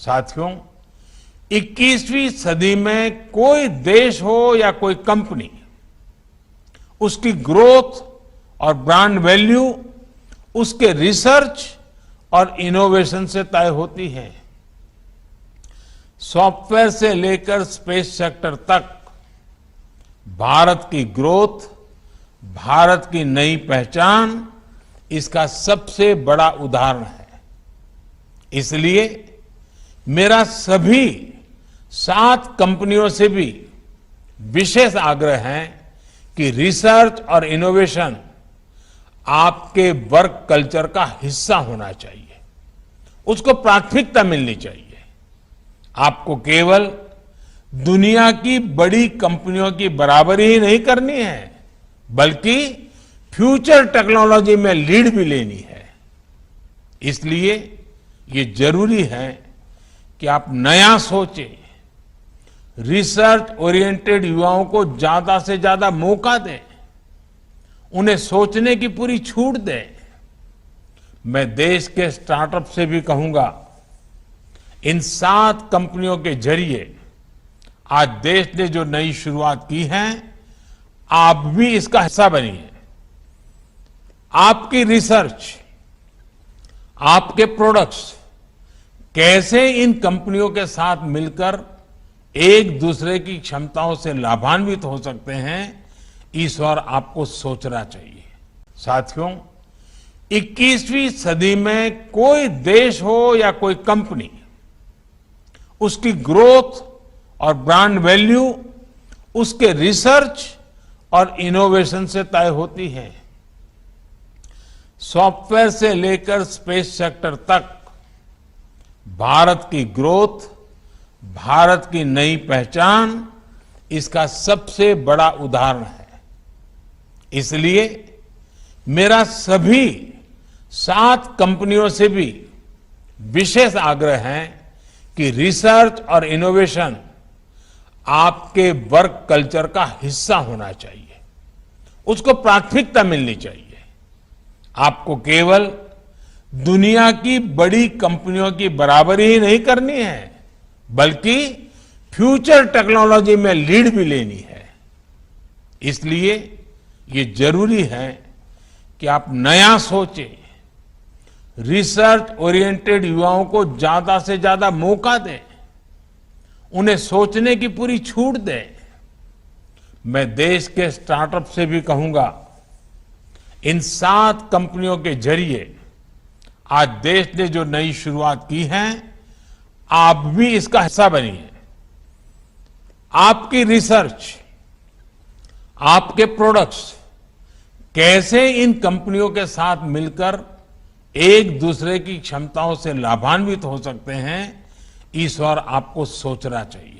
साथियों, 21वीं सदी में कोई देश हो या कोई कंपनी, उसकी ग्रोथ और ब्रांड वैल्यू उसके रिसर्च और इनोवेशन से तय होती है। सॉफ्टवेयर से लेकर स्पेस सेक्टर तक भारत की ग्रोथ, भारत की नई पहचान इसका सबसे बड़ा उदाहरण है। इसलिए मेरा सभी 7 कंपनियों से भी विशेष आग्रह है कि रिसर्च और इनोवेशन आपके वर्क कल्चर का हिस्सा होना चाहिए, उसको प्राथमिकता मिलनी चाहिए। आपको केवल दुनिया की बड़ी कंपनियों की बराबरी ही नहीं करनी है, बल्कि फ्यूचर टेक्नोलॉजी में लीड भी लेनी है। इसलिए ये जरूरी है कि आप नया सोचें, रिसर्च ओरिएंटेड युवाओं को ज्यादा से ज्यादा मौका दें, उन्हें सोचने की पूरी छूट दें। मैं देश के स्टार्टअप से भी कहूंगा, इन 7 कंपनियों के जरिए आज देश ने जो नई शुरुआत की है, आप भी इसका हिस्सा बनिए। आपकी रिसर्च, आपके प्रोडक्ट्स कैसे इन कंपनियों के साथ मिलकर एक दूसरे की क्षमताओं से लाभान्वित हो सकते हैं, इस ओर आपको सोचना चाहिए। साथियों, 21वीं सदी में कोई देश हो या कोई कंपनी, उसकी ग्रोथ और ब्रांड वैल्यू उसके रिसर्च और इनोवेशन से तय होती है। सॉफ्टवेयर से लेकर स्पेस सेक्टर तक भारत की ग्रोथ, भारत की नई पहचान इसका सबसे बड़ा उदाहरण है। इसलिए मेरा सभी 7 कंपनियों से भी विशेष आग्रह है कि रिसर्च और इनोवेशन आपके वर्क कल्चर का हिस्सा होना चाहिए, उसको प्राथमिकता मिलनी चाहिए। आपको केवल दुनिया की बड़ी कंपनियों की बराबरी ही नहीं करनी है, बल्कि फ्यूचर टेक्नोलॉजी में लीड भी लेनी है। इसलिए ये जरूरी है कि आप नया सोचें, रिसर्च ओरिएंटेड युवाओं को ज्यादा से ज्यादा मौका दें, उन्हें सोचने की पूरी छूट दें। मैं देश के स्टार्टअप से भी कहूंगा, इन 7 कंपनियों के जरिए आज देश ने जो नई शुरुआत की है, आप भी इसका हिस्सा बनिए। आपकी रिसर्च, आपके प्रोडक्ट्स कैसे इन कंपनियों के साथ मिलकर एक दूसरे की क्षमताओं से लाभान्वित हो सकते हैं, इस ओर आपको सोचना चाहिए।